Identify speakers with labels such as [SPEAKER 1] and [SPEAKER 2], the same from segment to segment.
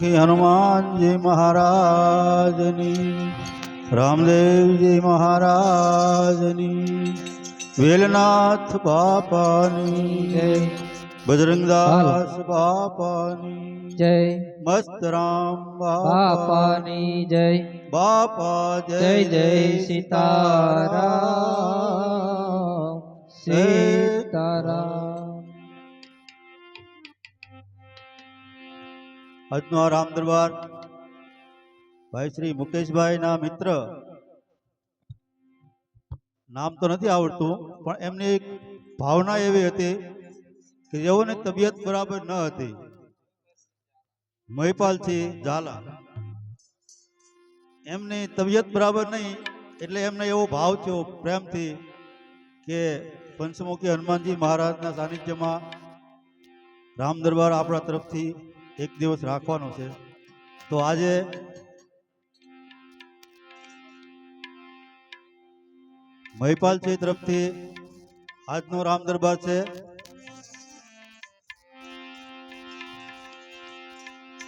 [SPEAKER 1] कि हनुमान जी महाराजनी, रामदेव जी महाराजनी, वेलनाथ बापानी
[SPEAKER 2] जय,
[SPEAKER 1] बजरंगदास बापानी
[SPEAKER 2] जय,
[SPEAKER 1] मस्त राम
[SPEAKER 2] बापानी जय,
[SPEAKER 1] बापा
[SPEAKER 2] जय जय सीताराम, सीताराम।
[SPEAKER 1] આજનો આ રામ દરબાર ભાઈ શ્રી મુકેશભાઈ ના મિત્ર, નામ તો નથી આવડતું, પણ એમની એક ભાવના એવી હતી કે જેઓની તબિયત બરાબર ન હતી, મહિપાલથી ઝાલા, એમની તબિયત બરાબર નહીં એટલે એમને એવો ભાવ થયો પ્રેમથી કે પંચમુખી હનુમાનજી મહારાજના સાનિધ્યમાં રામ દરબાર આપણા તરફથી એક દિવસ રાખવાનો છે। તો આજે મહિપાલજી તરફથી આજનો રામ દરબાર છે।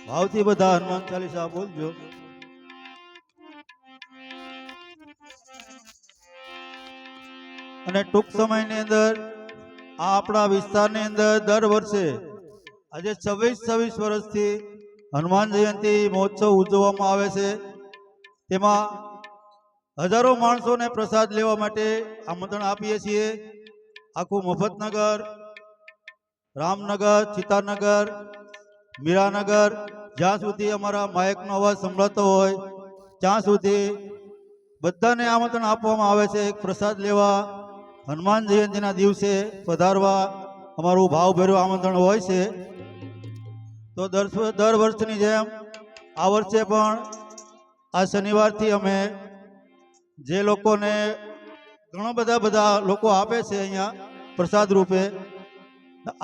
[SPEAKER 1] ભાવથી બધા હનુમાન ચાલીસા બોલજો। અને ટૂંક સમયની અંદર આ આપણા વિસ્તારની અંદર દર વર્ષે આજે 26 વર્ષથી હનુમાન જયંતિ મહોત્સવ ઉજવવામાં આવે છે। તેમાં હજારો માણસોને પ્રસાદ લેવા માટે આમંત્રણ આપીએ છીએ। આખું મફતનગર, રામનગર, ચિતાનગર, મીરાનગર, જ્યાં સુધી અમારા માઇકનો અવાજ સંભળાતો હોય ત્યાં સુધી બધાને આમંત્રણ આપવામાં આવે છે એક પ્રસાદ લેવા, હનુમાન જયંતિના દિવસે પધારવા અમારું ભાવભર્યું આમંત્રણ હોય છે। તો દર વર્ષની જેમ આ વર્ષે પણ આ શનિવારથી અમે જે લોકોને ઘણા બધા લોકો આપે છે અહીંયા પ્રસાદ રૂપે,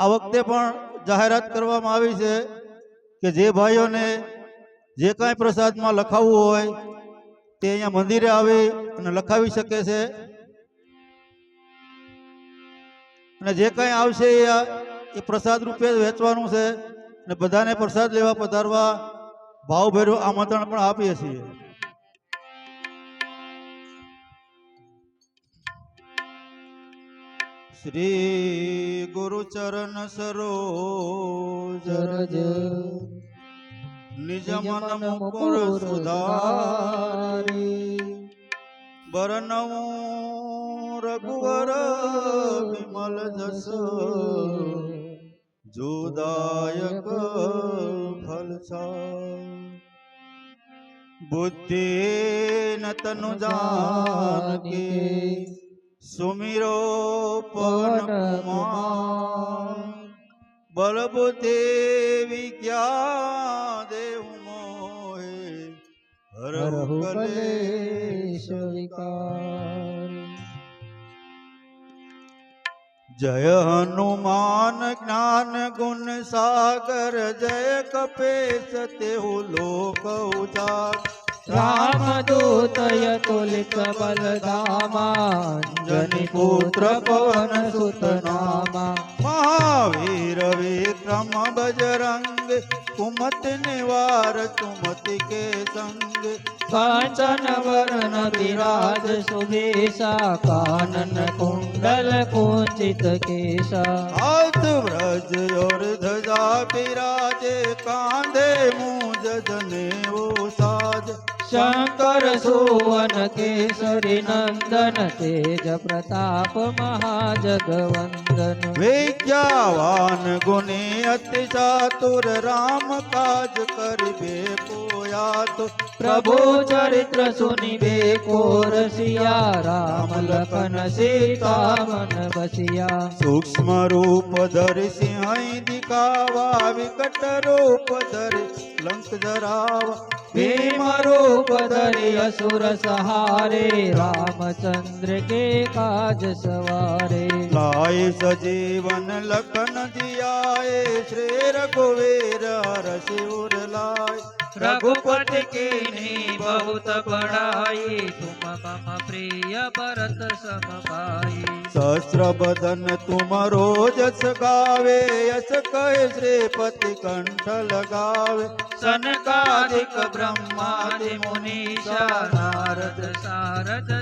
[SPEAKER 1] આ વખતે પણ જાહેરાત કરવામાં આવી છે કે જે ભાઈઓને જે કાંઈ પ્રસાદમાં લખાવવું હોય તે અહીંયા મંદિરે આવી અને લખાવી શકે છે। અને જે કાંઈ આવશે એ પ્રસાદ રૂપે વેચવાનું છે અને બધાને પ્રસાદ લેવા પધારવા ભાવભર્યું આમંત્રણ પણ આપીએ છીએ। श्री गुरु चरण सरोज रज निज मन मुकुर सुधारी, बरनऊ रघुवर विमल जस जोदायक फल बुद्धि न तनु जानकी सुमिरो पवन कुमार, बल बुद्धि विद्या देव मोहे हरहु कलेश विकार। जय हनुमान ज्ञान गुण सागर, जय कपीस तेहु लोक उजागर।
[SPEAKER 2] रामदूत अतुलित बलधामा, अंजनी पुत्र पवन सुत नामा।
[SPEAKER 1] महावीर विक्रम बजरंग, कुमति निवार सुमति के संग।
[SPEAKER 2] कांचन वरण विराज सुबेसा, कानन कुंडल कुंचित केसा।
[SPEAKER 1] हाथ ब्रज और ध्वजा विराजे, कांधे मूंज जनेऊ साज।
[SPEAKER 2] शंकर सुवन केसरी नंदन, तेज प्रताप महाजगवंदन।
[SPEAKER 1] विद्यावान गुणी अति चातुर, राम काज करिबे को आतुर।
[SPEAKER 2] प्रभु चरित्र सुनिबे को रसिया, राम लखन सीता मन बसिया।
[SPEAKER 1] सूक्ष्म रूप धरि सिंहई दिखावा, विकट रूप धरि लंक जरावा।
[SPEAKER 2] भीम रूप धरि असुर सहारे, रामचंद्र के काज सवारे।
[SPEAKER 1] लाए सजीवन लखन जियाए, श्री रघुवीर हरषि उर लाए।
[SPEAKER 2] रघुपति कीन्ही बहुत बड़ाई, तुम मम प्रिय भरत सम भाई।
[SPEAKER 1] सहस्र बदन तुम रोजस गावे, यश कहे श्रीपति कंठ लगावे।
[SPEAKER 2] सनकादिक ब्रह्मादि मुनीषा, नारद सारद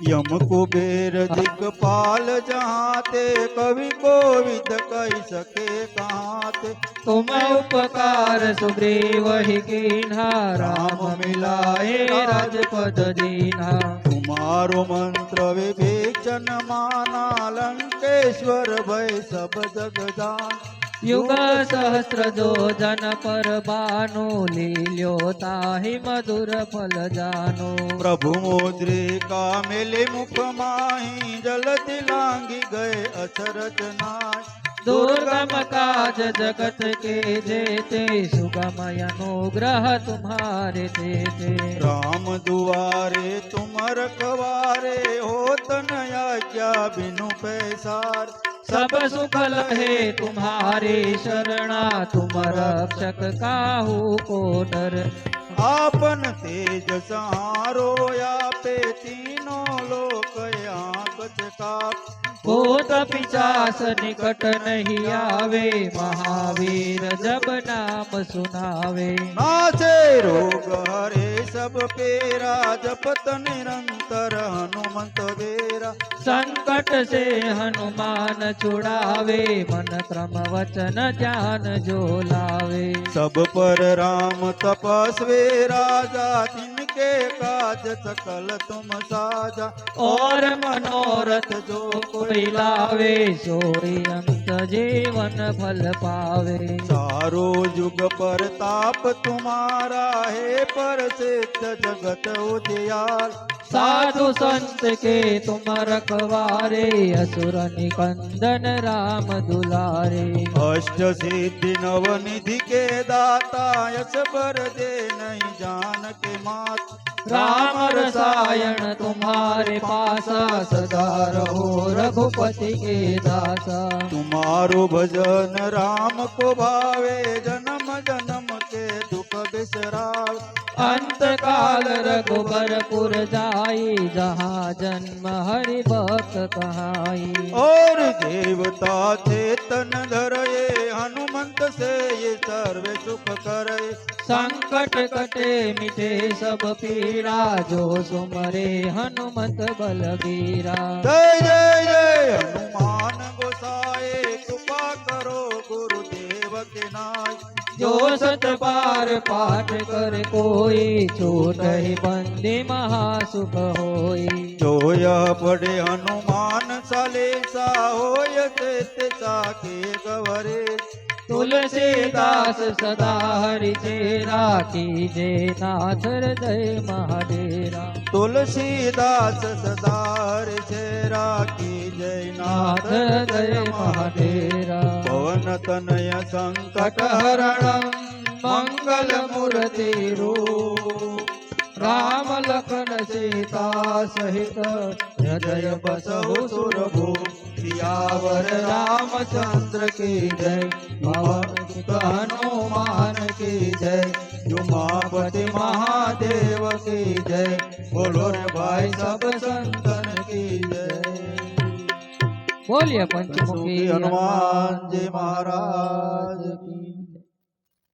[SPEAKER 1] यम कुबेर दिक्पाल जहाँ ते, कवि कोविद कही सके कहाँ ते।
[SPEAKER 2] तुम उपकार सुग्रीव ही कीन्हा, राम मिलाए राजपद दीन्हा।
[SPEAKER 1] तुम्हारो मंत्र विभीषण माना, लंकेश्वर भय सब जग जान।
[SPEAKER 2] युग सहस्र जो जन पर बानु, लील्यो ताहि मधुर फल जानो।
[SPEAKER 1] प्रभु मुद्रिका मेले मुख माही, जलधि लांगी गए अचरज नाश।
[SPEAKER 2] दुर्गम काज जगत के जेते, सुगम अनुग्रह तुम्हारे तेते।
[SPEAKER 1] राम दुआरे तुम रखवारे, होत न आज्ञा बिनु पैसार।
[SPEAKER 2] सब सुख लहे तुम्हारे शरणा, तुम रक्षक काहू को डर।
[SPEAKER 1] आपन तेज सहारो, यापे तीनों लोक आँख चकाप।
[SPEAKER 2] भूत पिशाच निकट नहीं आवे, महावीर जब नाम सुनावे।
[SPEAKER 1] नाचे रोग हरे सब पेरा, जपत निरंतर हनुमंत बेरा।
[SPEAKER 2] संकट से हनुमान छुड़ावे, मन क्रम वचन ध्यान जो लावे।
[SPEAKER 1] सब पर राम तपस्वी राजा, तिनके काज सकल तुम साजा।
[SPEAKER 2] और मनोरथ जो कोई लावे, सोई अंत जीवन फल पावे।
[SPEAKER 1] चारो युग पर ताप तुम्हारा है, पर सिद्ध जगत उजियार।
[SPEAKER 2] साधु संत के तुम रखवारे, असुर निकंदन राम दुलारे।
[SPEAKER 1] अष्ट सिद्धि नवनिधि के दाता, यश बर दे नहीं जान के मात।
[SPEAKER 2] राम रसायन तुम्हारे पासा, सदा रहो रघुपति के दासा।
[SPEAKER 1] तुम्हारो भजन राम को भावे, जन्म जन्म के दुख बिसराव।
[SPEAKER 2] अंत काल रघुबरपुर जाई, जहाँ जन्म हरि भक्त कहाई।
[SPEAKER 1] और देवता चेतन धरये, हनुमंत से ये सर्व सुख करे।
[SPEAKER 2] संकट कटे मिटे सब पीरा, जो सुमरे हनुमत बलबीरा।
[SPEAKER 1] जय जय जय हनुमान गोसाए, कृपा करो गुरुदेव के नाय।
[SPEAKER 2] जो सत बार पाठ कर कोई, छूट ही बंदी महासुख होई।
[SPEAKER 1] जो यह पढ़े हनुमान चालीसा, होय ते साके गवरे।
[SPEAKER 2] तुलसीदास सदा हरि चेरा, कीजे नाथ हृदय महाडेरा।
[SPEAKER 1] तुलसीदास सदार चेरा, की जय
[SPEAKER 2] नाथ
[SPEAKER 1] नाथ
[SPEAKER 2] हृदय महाडेरा।
[SPEAKER 1] पवन तनय संकट
[SPEAKER 2] हरणं मंगल मूर्ति रूप, राम लखन सीता सहित हृदय बसहु सुरभूप। सियावर रामचंद्र की जय, पवन सुत हनुमान की जय। उमापति महादेव की जय, बोलो रे भाई सब संतन की जय। बोलिए पंचमुखी
[SPEAKER 1] हनुमान जी महाराज की।